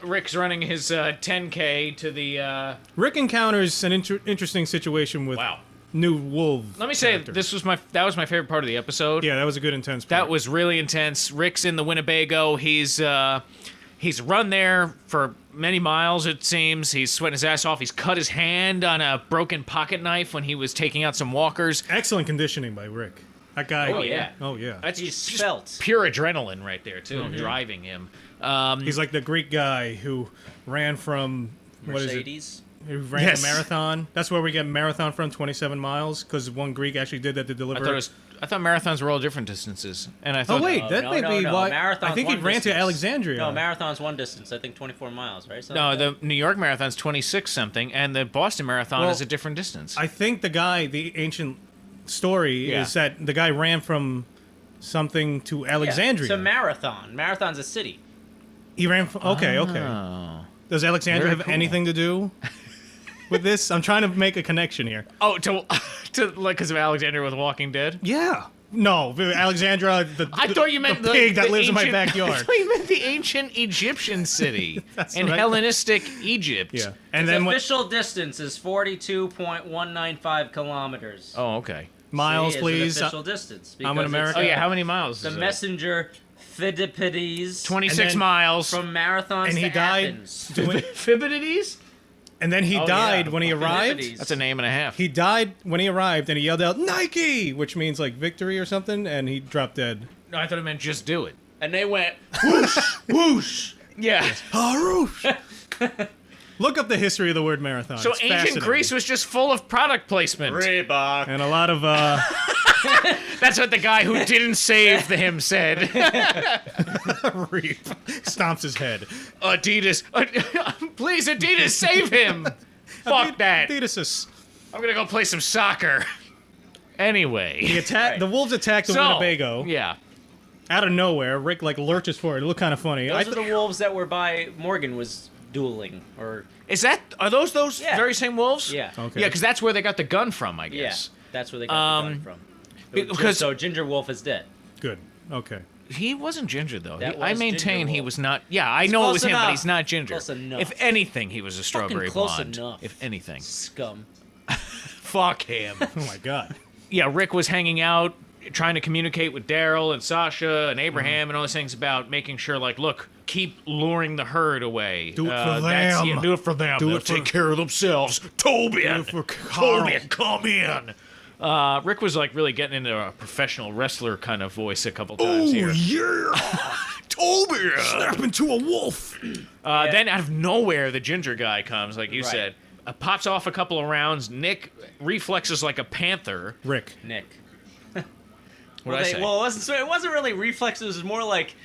Rick's running his 10K to the. Rick encounters an interesting situation with Wow. new wolf. Let me say, characters. that was my favorite part of the episode. Yeah, that was a good intense part. That was really intense. Rick's in the Winnebago. He's run there for many miles, it seems. He's sweating his ass off. He's cut his hand on a broken pocket knife when he was taking out some walkers. excellent conditioning by Rick. That guy. Oh, yeah. Oh, yeah. That's He's just svelte. pure adrenaline right there, too, driving him. He's like the Greek guy who ran from, what is it? Mercedes. Who ran Yes. the marathon. That's where we get marathon from, 27 miles, because one Greek actually did that to deliver. I thought marathons were all different distances, and I thought. Oh, wait, that may be why. Marathon's I think he one ran distance. to Alexandria. No, marathon's one distance. I think 24 miles, right? Something No, like that. the New York Marathon's 26 something, and the Boston Marathon Well, is a different distance. I think the ancient story Yeah. is that the guy ran from something to Alexandria. Yeah, it's a marathon. Marathon's a city. He ran from. Okay, okay. Oh. Does Alexandria Very have cool. anything to do with this? I'm trying to make a connection here. Oh, to like because of Alexander with Walking Dead. Yeah. No, Alexandria, I thought you meant the pig that the lives in my ancient- I backyard. thought you meant the ancient Egyptian city That's in what I- Hellenistic Egypt. Yeah. And The then what, official distance is 42.195 kilometers. Oh, okay. miles, See, please. It's an official distance. I'm an because American. Oh it's, yeah, how many miles? The is it? messenger Pheidippides 26 And then miles. from marathons And he to died Athens. doing, Phoebitides? and then he Oh, died yeah. when he arrived. Pheidippides. That's a name and a half. He died when he arrived, and he yelled out "Nike," which means like victory or something, and he dropped dead. No, I thought it meant just do it. And they went, Whoosh! Yeah. Harush! Look up the history of the word marathon. So It's ancient fascinating. Greece was just full of product placement. Reebok. And a lot of That's what the guy who didn't save him said. reap stomps his head. Adidas. Please, Adidas, save him. Fuck that. Adidas. I'm gonna go play some soccer. Anyway. The wolves attacked the Winnebago Yeah. out of nowhere. Rick like lurches for it. It looked kind of funny. Those are the wolves that were by Morgan was dueling, or Are those Yeah. very same wolves? yeah, Okay. Yeah, because that's where they got the gun from, I yeah. guess. That's where they got the gun from. because- So Ginger Wolf is dead. Good. Okay. He wasn't Ginger, though. That I was maintain Ginger he Wolf. was not. Yeah, I know it close was him, but enough. he's not Ginger. Close enough. If anything, he was a strawberry close blonde. enough. If anything. Scum. Fuck him. Oh my God. Yeah, Rick was hanging out, trying to communicate with Daryl and Sasha and Abraham and all those things about making sure, like, look, keep luring the herd away. Do it for that's- them. Yeah, do it for them. Do They'll it for- take care of themselves. Tobin! for Carl. Tobin, come in! Rick was, like, really getting into a professional wrestler kind of voice a couple times here. yeah! Tobin! Snap into a wolf. Then out of nowhere, the ginger guy comes, like you Right. said. Pops off a couple of rounds. Nick reflexes like a panther. Rick. Nick. What'd I say? Well, it wasn't really reflexes. It was more like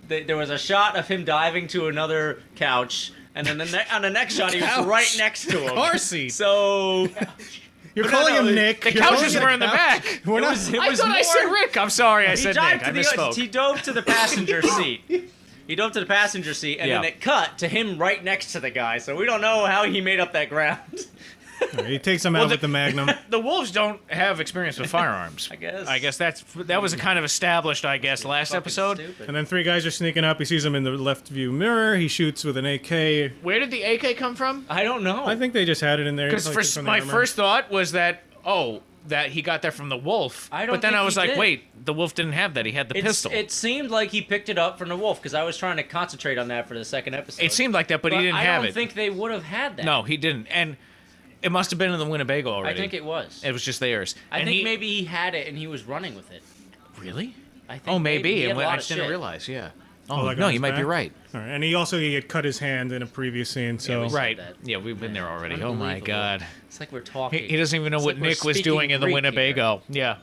there was a shot of him diving to another couch, and then on the next shot he was Couch. right next to him. Car seat. So You're But calling no, him Nick. The You're calling couches him were in the couch. back. We're not. it I was thought I said more- Rick. I'm sorry. I he said dived Nick. I to misspoke. he dove to the passenger seat. He dove to the passenger seat, and then Yeah. it cut to him right next to the guy. So we don't know how he made up that ground. He takes him out with the Magnum. The wolves don't have experience with firearms. I guess. I guess that was kind of established, I guess, last episode. Stupid. And then 3 guys are sneaking up. He sees them in the left view mirror. He shoots with an AK. Where did the AK come from? I don't know. I think they just had it in there. Because like, from the my armor. first thought was that, that he got that from the wolf. I don't But then think I was he like, did. wait, the wolf didn't have that. He had the pistol. It seemed like he picked it up from the wolf because I was trying to concentrate on that for the second episode. It seemed like that, but he didn't have I it. don't think they would have had that. No, he didn't. And it must have been in the Winnebago I already. think it was. It was just theirs. I And think he- maybe he had it and he was running with it. Really? I think Oh, maybe. he had And a lot I of just didn't shit. realize, yeah. Oh, Oh, like no, on you his might be back? right. All right. And he also he had cut his hand in a previous scene. So we said Right. that. Yeah, we've been there already. Oh, my Unbelievable. God. It's like we're talking. He doesn't even know It's what like we're Nick was speaking doing in the Greek Winnebago. Yeah.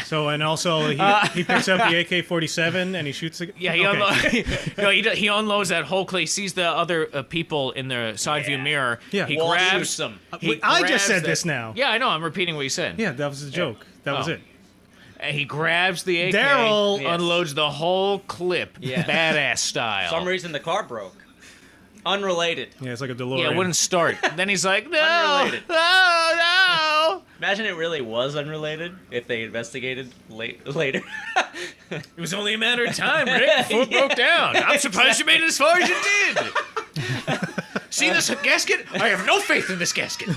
So and also he picks up the AK-47 and he shoots. Yeah, he okay. he unloads that whole clip. He sees the other people in the side view mirror. Yeah. He Wall grabs shoots them. he I grabs just said the- this now. Yeah, I know. I'm repeating what you said. Yeah, that was the joke. That was Oh. it. And he grabs the AK, Daryl- Yes. unloads the whole clip, Yeah. badass For style. some reason the car broke. Unrelated. Yeah, it's like a DeLorean. Yeah, it wouldn't start. Then he's like, no, Unrelated. no. Imagine it really was unrelated if they investigated later. It was only a matter of time, Rick, before it broke down. I'm surprised you made it as far as you did. See this gasket? I have no faith in this gasket.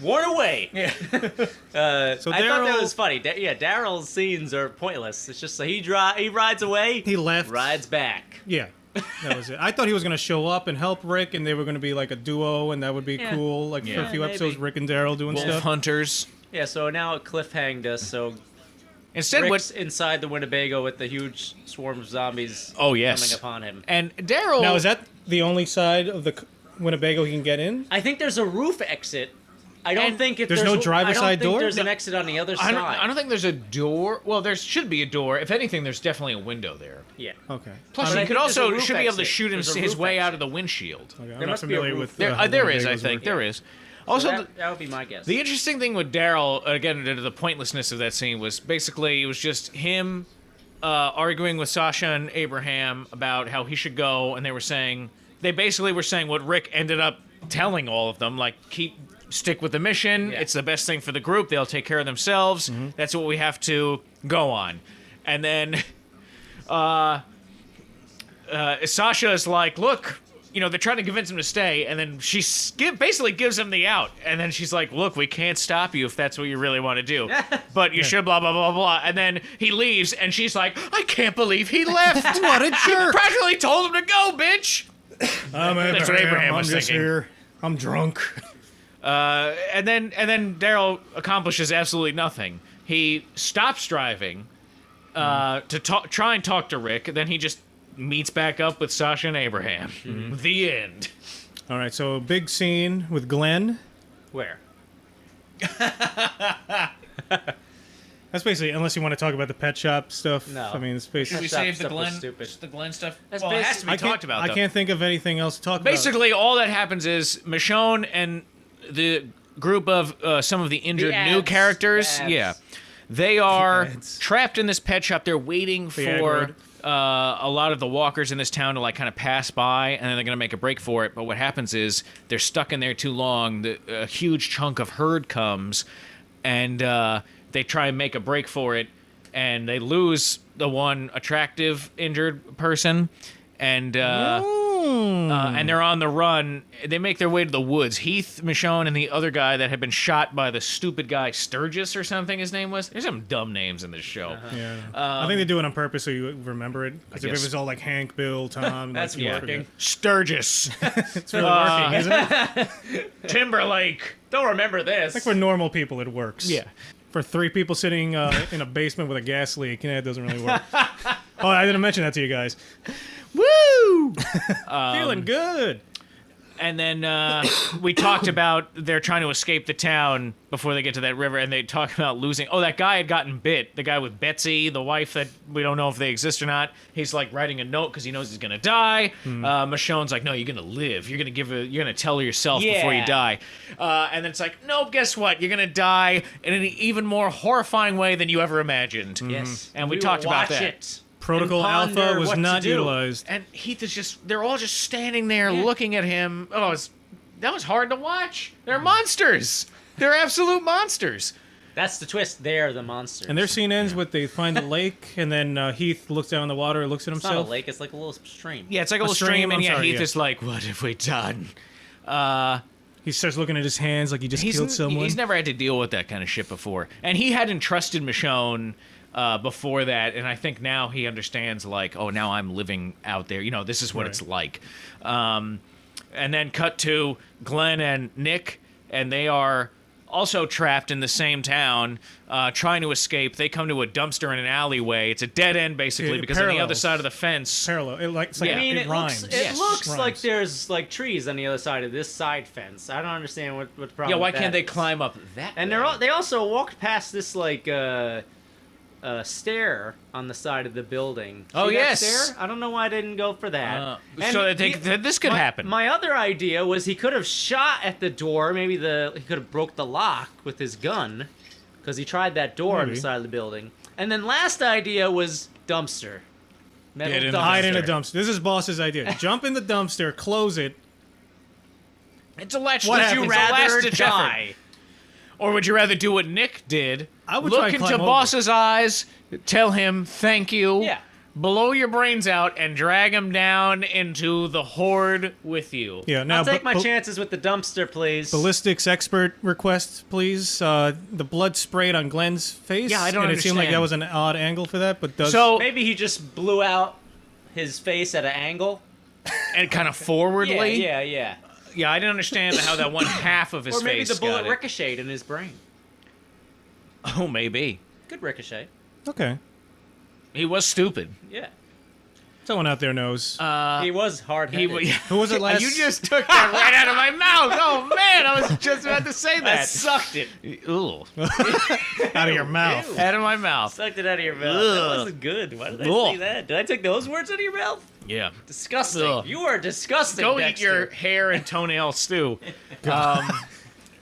Worn away. Yeah. So I thought that Daryl- was funny. Daryl's scenes are pointless. It's just so he rides away, He left. rides back. Yeah, that was it. I thought he was gonna show up and help Rick, and they were gonna be like a duo, and that would be Yeah. cool. Like for Yeah, a few maybe. episodes, Rick and Daryl doing Wolf stuff. hunters. Yeah, so now it cliffhanged us. So Instead, Rick's what? inside the Winnebago with the huge swarm of zombies Oh, yes. coming upon him. And Daryl. Now, is that the only side of the Winnebago he can get in? I think there's a roof exit. I don't And think if there's no driver's I don't side think door? There's an exit on the other I side. don't think there's a door. Well, there should be a door. If anything, there's definitely a window there. Yeah. Okay. Plus, But I he could think there's a also roof should be able to exit. shoot There's a his roof way out exit. of the windshield. Okay, I'm There not must be a familiar roof. with. There, how there is, I Winnebagos think. work. There is. So Also, that would be my guess. the interesting thing with Daryl, again, to the pointlessness of that scene, was basically it was just him arguing with Sasha and Abraham about how he should go, and they basically were saying what Rick ended up telling all of them, like, stick with the mission, Yeah. it's the best thing for the group, they'll take care of themselves, that's what we have to go on. And then Sasha is like, look, they're trying to convince him to stay, and then she basically gives him the out, and then she's like, look, we can't stop you if that's what you really want to do, but you should blah, blah, blah, blah, and then he leaves, and she's like, I can't believe he left. What a jerk! Practically told him to go, bitch. That's what Abraham I'm was just thinking. here. I'm drunk. And then Daryl accomplishes absolutely nothing. He stops driving to try and talk to Rick. Then he just meets back up with Sasha and Abraham. The end. All right, so a big scene with Glen. Where? That's basically, unless you want to talk about the pet shop stuff. No. I mean, it's basically. we save the Glen- just the Glen stuff? That's Well, it has to be I can't, talked about. I though. can't think of anything else to talk Basically, all that happens is Michonne and the group of some of the injured new ads. characters, The ads. yeah, they are ads. trapped in this pet shop. They're waiting for ad-word. a lot of the walkers in this town to kind of pass by, and then they're gonna make a break for it. But what happens is they're stuck in there too long. A huge chunk of herd comes, and they try and make a break for it, and they lose the one attractive injured person, and they're on the run. They make their way to the woods. Heath, Michonne, and the other guy that had been shot by the stupid guy Sturgis or something his name was. There's some dumb names in this show. Yeah. I think they do it on purpose so you remember it. Because if it guess. was all like Hank, Bill, Tom, That's like, you would working. forget. Sturgis. It's really working, isn't it? Timberlake. Don't remember this. Like for normal people, it works. Yeah. For 3 people sitting in a basement with a gas leak, it doesn't really work. Oh, I didn't mention that to you guys. Woo! Feeling good. And then we talked about they're trying to escape the town before they get to that river, and they talk about losing. Oh, that guy had gotten bit. The guy with Betsy, the wife that we don't know if they exist or not. He's like writing a note because he knows he's gonna die. Michonne's like, no, you're gonna live. You're gonna tell yourself before you Yeah. die. And then it's like, nope, guess what? You're gonna die in an even more horrifying way than you ever imagined. Yes. And we will talked about watch that. It. Protocol and ponder Alpha was what to not do. utilized. And Heath is they're all just standing there looking at him. Oh, it's That was hard to watch. They're monsters. They're absolute monsters. That's the twist. They're the monsters. And their scene ends with they find the lake, and then Heath looks down in the water, looks at It's not himself. a lake. It's like a little stream. Yeah, it's like a little stream, stream, and I'm yeah, sorry, Heath yeah. is like, what have we done? He starts looking at his hands like he just killed someone. He's never had to deal with that kind of shit before. And he hadn't trusted Michonne before that, and I think now he understands, like, oh, now I'm living out there. You know, this is what Right. it's like. And then cut to Glen and Nick, and they are also trapped in the same town, trying to escape. They come to a dumpster in an alleyway. It's a dead end, basically, It because on the other parallels. side of the fence... Parallel. It's like Yeah. I mean, it it rhymes. looks, it looks Rhymes. like there's like trees on the other side of this side fence. I don't understand what the problem. Yeah, why with that can't they is. climb up that And way? they also walked past this like stair on the side of the building. Oh, See that yes. stair? I don't know why I didn't go for that. And so that this could happen. My other idea was he could have shot at the door. Maybe he could have broke the lock with his gun, because he tried that door on the Maybe. side of the building. And then last idea was dumpster. Metal Get in the dumpster. Hide in a dumpster. This is Boss's idea. Jump in the dumpster, close it. It's a last, What it's happens? a last ditch effort. die? Or would you rather do what Nick did? I would look try and into climb over. Boss's eyes, tell him thank you, Yeah. blow your brains out, and drag him down into the horde with you. Yeah, now I'll take my ba- chances with the dumpster, please. ballistics expert request, please. The blood sprayed on Glenn's face. Yeah, I don't And it seemed like that understand. was an odd angle for that, but does So, Maybe he just blew out his face at an angle. and kind of forwardly. Yeah. Yeah, I didn't understand how that one half of his Or maybe face the bullet got it. ricocheted in his brain. Oh, maybe. Good ricochet. Okay. He was stupid. Yeah. Someone out there knows. He was hard He, headed. Who was it last? You just took that right out of my mouth. Oh, man, I was just about to say I that. sucked it. Ooh, out of your mouth. out of my mouth. Sucked it out of your mouth. Ugh. That wasn't good. Why did I Ugh. say that? Did I take those words out of your mouth? Yeah. Disgusting. Ugh. You are disgusting. Go Dexter. eat your hair and toenail stew.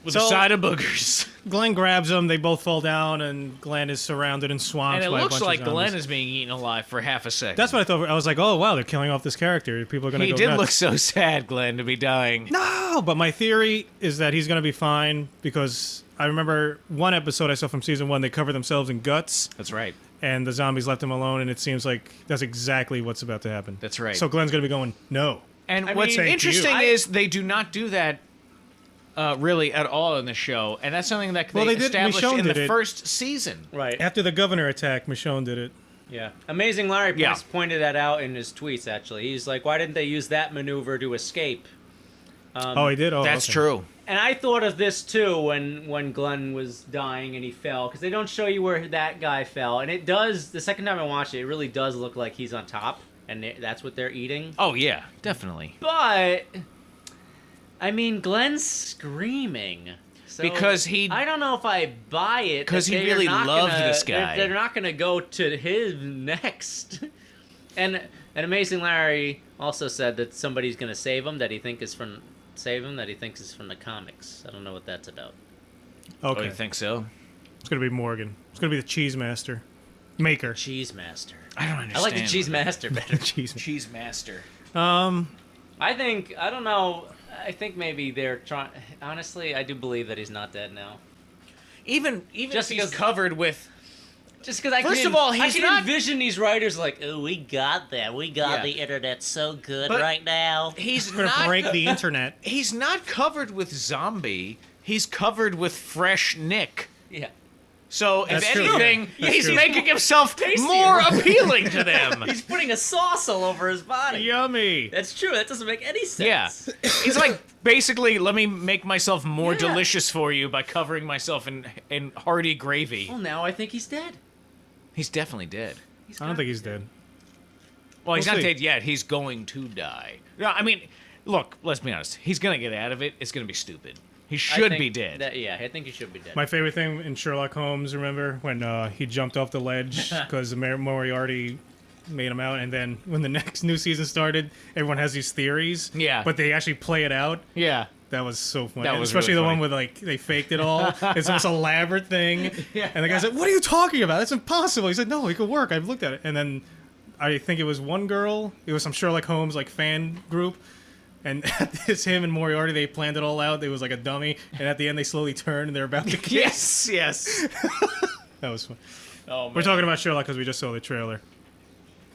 With a So- side of boogers. Glenn grabs him. They both fall down, and Glenn is surrounded in swamps. And it by a looks bunch of like Glenn zombies. is being eaten alive for half a second. That's what I thought. I was like, oh wow, they're killing off this character. People are gonna He go did nuts. look so sad, Glenn, to be dying. No, but my theory is that he's gonna be fine because I remember one episode I saw from season 1. They cover themselves in guts, That's right. and the zombies left him alone. And it seems like that's exactly what's about to happen. That's right. So Glenn's gonna be going, no. And I what's mean, interesting thank you. is they do not do that really at all in the show. And that's something that Well, they they did- established Michonne in the did it. first season. Right. After the governor attack, Michonne did it. Yeah. Amazing Larry Yeah. pointed that out in his tweets, actually. He's like, why didn't they use that maneuver to escape? Oh, he did. Oh, That's okay. true. And I thought of this too when Glenn was dying and he fell, because they don't show you where that guy fell, and it does. The second time I watched it, it really does look like he's on top, and that's what they're eating. Oh, yeah, definitely. But I mean, Glenn's screaming. So Because he- I don't know if I buy it. 'Cause that he they are really not loved gonna- this guy. They're not going to go to his next. And Amazing Larry also said that somebody's going to save him that he thinks is from the comics. I don't know what that's about. Oh, Okay. you think so? It's gonna be Morgan. It's gonna be the cheese master, maker. Cheese Master. I don't understand. I like the Cheese Master better. Cheese. Cheese master. I don't know. I think maybe they're trying. Honestly, I do believe that he's not dead now. Even Just if he's because- covered with... Just because I First can, of all, I he's can not- envision these writers like, Ooh, we got that. We got Yeah. the internet so good But- right now. He's We're gonna not... break the internet. He's not covered with zombie. He's covered with fresh Nick. yeah. So, That's if true, yeah. anything, That's he's true. making himself Tastier. more appealing to them. He's putting a sauce all over his body. Yummy. That's true. That doesn't make any Yeah. sense. He's like, basically, let me make myself more Yeah. delicious for you by covering myself in hearty gravy. Well, now I think he's dead. He's definitely dead. I don't think he's dead. Well, he's We'll not see. dead yet. He's going to die. No, I mean, look, let's be honest. He's going to get out of it. It's going to be stupid. He I should think be dead. I think he should be dead. My favorite thing in Sherlock Holmes, remember when he jumped off the ledge because Moriarty made him out, and then when the next new season started, everyone has these theories. Yeah. But they actually play it out. Yeah. That was so funny. That And was especially really the funny. one with like they faked it all. It's this elaborate thing. And the guy said, "What are you talking about? That's impossible." He said, "No, it could work. I've looked at it." And then I think it was one girl. It was some Sherlock Holmes like fan group. And it's him and Moriarty. They planned it all out. It was like a dummy, and at the end they slowly turn and they're about to kiss. Yes. That was fun. Oh, man. We're talking about Sherlock because we just saw the trailer,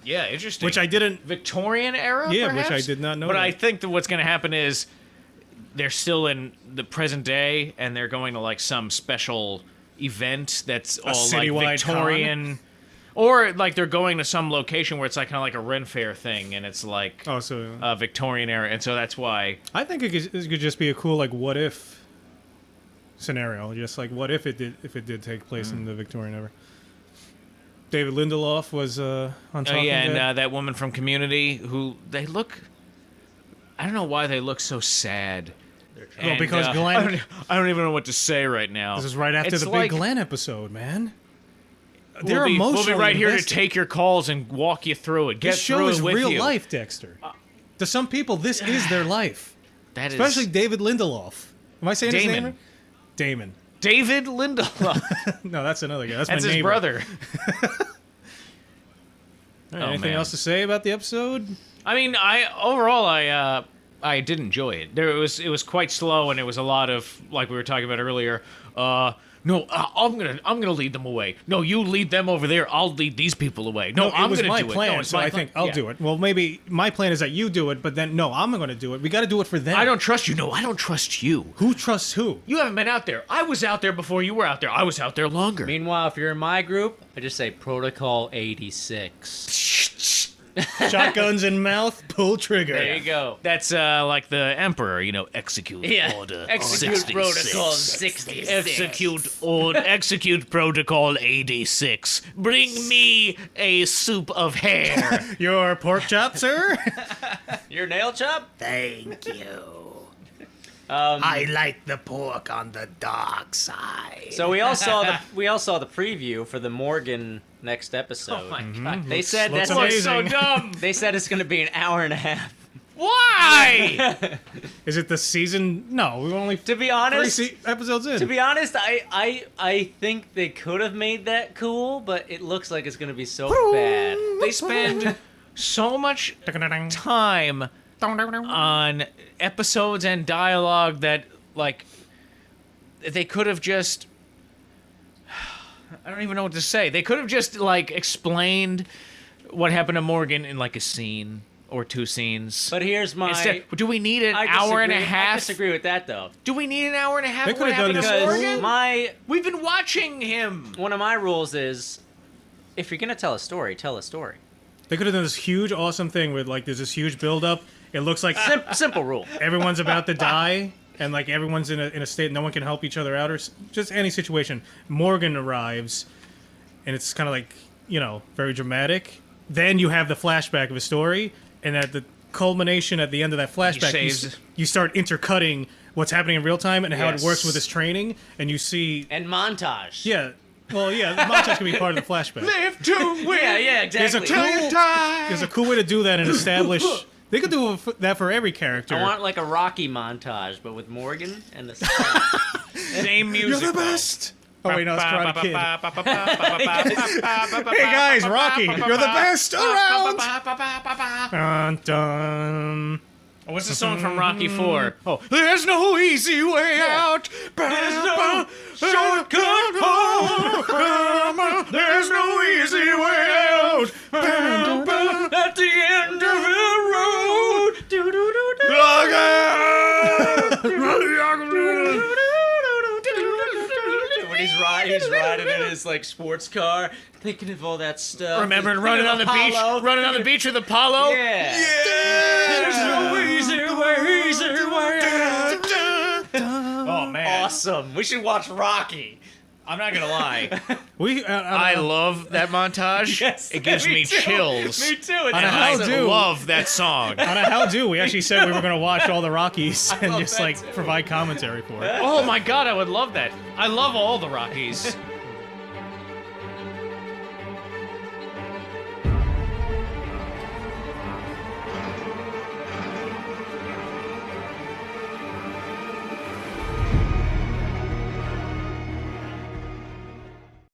Yeah, interesting. which I didn't. Victorian era. Yeah, perhaps? which I did not know But that. I think that what's going to happen is they're still in the present day, and they're going to like some special event that's all like citywide Victorian, or like they're going to some location where it's like kind of like a Ren Fair thing, and it's like Oh, so Victorian era, and so that's why. I think it could just be a cool like what if scenario. Just like what if it did take place in the Victorian era. David Lindelof was on Oh Talking yeah, Dead. and that woman from Community, who they look. I don't know why they look so sad. Well, because Glenn. I don't even know what to say right now. This is right after It's the like- big Glenn episode, man. We'll They're be emotionally right here to invested. take your calls and walk you through it. Get This show through is it with real you. life, Dexter. To some people, this is their life. That is Especially David Lindelof. Am I saying his Damon. name right? Damon. David Lindelof. No, that's another guy. That's That's my his neighbor. brother. All right, Oh, anything man. else to say about the episode? I mean, I did enjoy it. It was quite slow, and it was a lot of like we were talking about earlier. No, I'm gonna lead them away. No, you lead them over there. I'll lead these people away. No, it I'm was gonna my do plan, it. No, it's so my I plan. think I'll Yeah. do it. Well, maybe my plan is that you do it, but then no, I'm going to do it. We got to do it for them. I don't trust you. No, I don't trust you. Who trusts who? You haven't been out there. I was out there before you were out there. I was out there longer. Meanwhile, if you're in my group, I just say Protocol 86. Shotguns in mouth, pull trigger. There you go. That's like the Emperor, execute Yeah. order. Execute 66. Protocol 66. Execute protocol 86. Bring me a soup of hair. Your pork chop, sir? Your nail chop? Thank you. I like the pork on the dark side. So we all saw the preview for the Morgan next episode. Oh my god. They said looks that's Looks so amazing. dumb. They said it's going to be an hour and a half. Why? Is it the season? No, we were only To be three honest, episodes in. to be honest, I think they could have made that cool, but it looks like it's going to be so bad. They spend so much time on episodes and dialogue that like they could have just I don't even know what to say. They could have just like explained what happened to Morgan in like a scene or two scenes. But here's my Instead, do we need an I hour and a disagree- I half? disagree with that though. Do we need an hour and a half? They of could what have done happened to this Because Morgan? my We've been watching him. one of my rules is if you're going to tell a story, tell a story. They could have done this huge, awesome thing with like there's this huge buildup. It looks like Simple rule. everyone's about to die, and like everyone's in a state no one can help each other out, or just any situation. Morgan arrives, and it's kind of like very dramatic. Then you have the flashback of a story, and at the culmination at the end of that flashback, saves- you start intercutting what's happening in real time and how it Yes. works with his training, and you see, And montage. yeah, well, yeah, the montage can be part of the flashback. Live to win. Yeah, There's a exactly. cool, there's a cool way to do that and establish. They could do that for every character. I want like a Rocky montage, but with Morgan and the Same music. You're the though. best. Oh wait, no, it's Karate Kid. Hey Hey guys, Rocky, you're the best around. Dun, dun. What's the song from Rocky 4? Oh, there's no easy way out. There's no shortcut home. There's no easy way out. At the end of the road. when he's riding in his like sports car, thinking of all that stuff. Remember running on the beach? Running on the beach with Apollo? Yeah. There's no easy way out. Oh man, Awesome. We should watch Rocky. I'm not gonna lie. We, I love that montage. Yes, It gives me too. chills. Me too. On a And I how-do. love that song. on a how do we actually said we were going to watch all the Rockies and love just that like too. provide commentary for it. Oh my god, I would love that. I love all the Rockies.